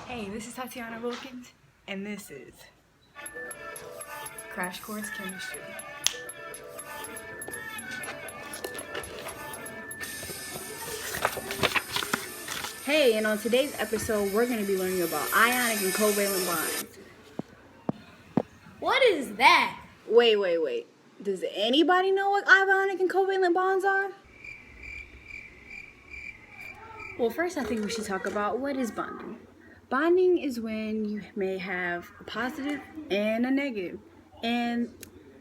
Hey, this is Tatiana Wilkins, and this is Crash Course Chemistry. Hey, and on today's episode, we're going to be learning about ionic and covalent bonds. What is that? Wait. Does anybody know what ionic and covalent bonds are? Well, first I think we should talk about what is bonding. Bonding is when you may have a positive and a negative, and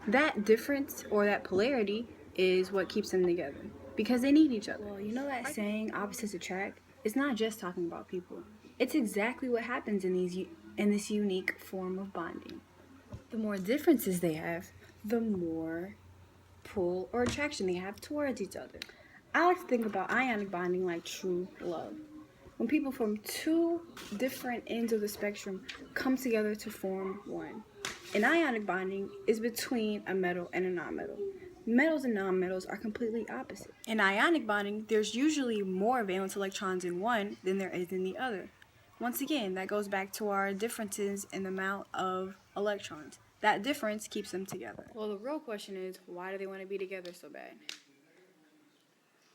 that difference or that polarity is what keeps them together because they need each other. Well, you know that saying opposites attract? It's not just talking about people. It's exactly what happens in this unique form of bonding. The more differences they have, the more pull or attraction they have towards each other. I like to think about ionic bonding like true love. When people from two different ends of the spectrum come together to form one. And ionic bonding is between a metal and a nonmetal. Metals and nonmetals are completely opposite. In ionic bonding, there's usually more valence electrons in one than there is in the other. Once again, that goes back to our differences in the amount of electrons. That difference keeps them together. Well, the real question is, why do they want to be together so bad?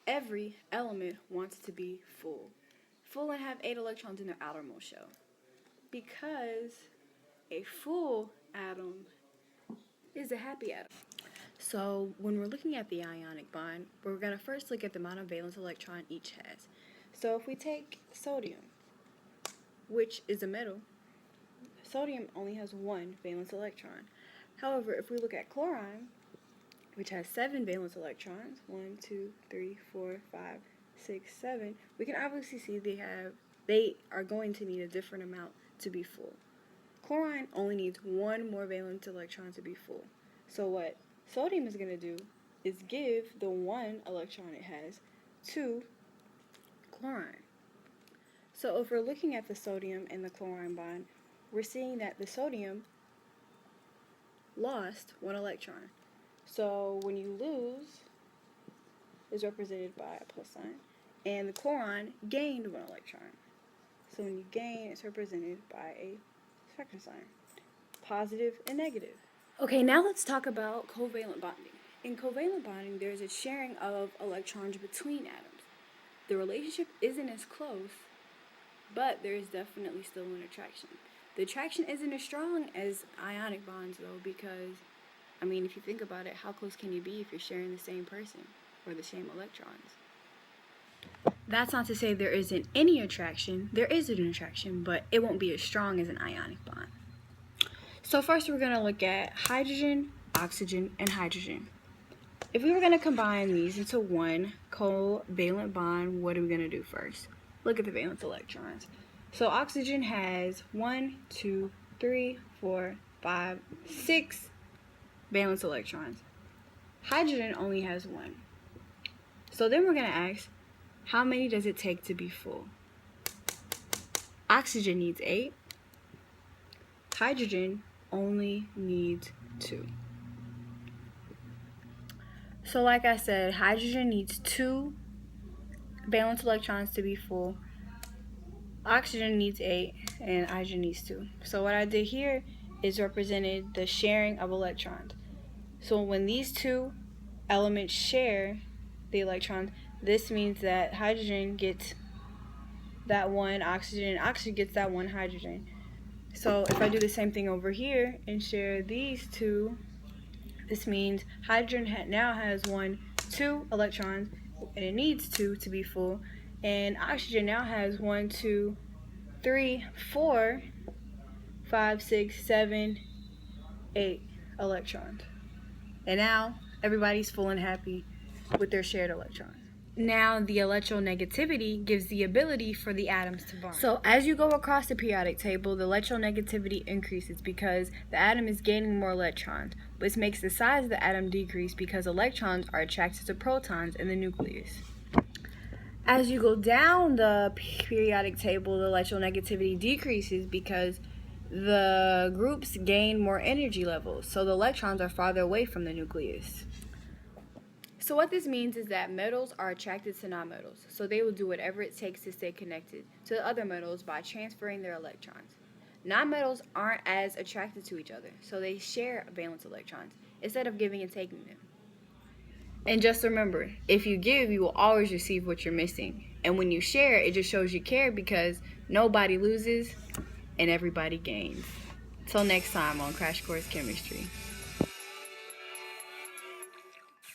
Every element wants to be full and have 8 electrons in their outermost shell. Because a full atom is a happy atom. So when we're looking at the ionic bond, we're going to first look at the amount of valence electron each has. So if we take sodium, which is a metal, sodium only has 1 valence electron. However, if we look at chlorine, which has 7 valence electrons, 1, 2, 3, 4, 5, 6, 7, we can obviously see they are going to need a different amount to be full. Chlorine only needs 1 more valence electron to be full. So what sodium is going to do is give the 1 electron it has to chlorine. So if we're looking at the sodium and the chlorine bond, we're seeing that the sodium lost 1 electron. So when you lose is represented by a plus sign, and the chlorine gained 1 electron. So when you gain, it's represented by a spectrum sign, positive and negative. Okay, now let's talk about covalent bonding. In covalent bonding, there's a sharing of electrons between atoms. The relationship isn't as close, but there is definitely still an attraction. The attraction isn't as strong as ionic bonds, though, because, if you think about it, how close can you be if you're sharing the same person or the same electrons? That's not to say there isn't any attraction. There is an attraction, but it won't be as strong as an ionic bond. So first we're going to look at hydrogen, oxygen, and hydrogen. If we were going to combine these into one covalent bond, what are we going to do first? Look at the valence electrons. So oxygen has 1, 2, 3, 4, 5, 6 valence electrons. Hydrogen only has 1. So then we're going to ask, how many does it take to be full? Oxygen needs 8. Hydrogen only needs 2. So like I said, hydrogen needs 2 valence electrons to be full. Oxygen needs 8 and hydrogen needs 2. So what I did here is represented the sharing of electrons. So when these two elements share the electrons, this means that hydrogen gets that 1 oxygen and oxygen gets that 1 hydrogen. So if I do the same thing over here and share these two, this means hydrogen now has 2 electrons, and it needs 2 to be full, and oxygen now has 1, 2, 3, 4, 5, 6, 7, 8 electrons. And now everybody's full and happy with their shared electrons. Now the electronegativity gives the ability for the atoms to bond. So as you go across the periodic table, the electronegativity increases because the atom is gaining more electrons, which makes the size of the atom decrease because electrons are attracted to protons in the nucleus. As you go down the periodic table, the electronegativity decreases because the groups gain more energy levels, so the electrons are farther away from the nucleus. So So what this means is that metals are attracted to nonmetals, so they will do whatever it takes to stay connected to the other metals by transferring their electrons. Nonmetals aren't as attracted to each other, so they share valence electrons instead of giving and taking them. And just remember, if you give, you will always receive what you're missing. And when you share, it just shows you care because nobody loses and everybody gains. Till next time on Crash Course Chemistry.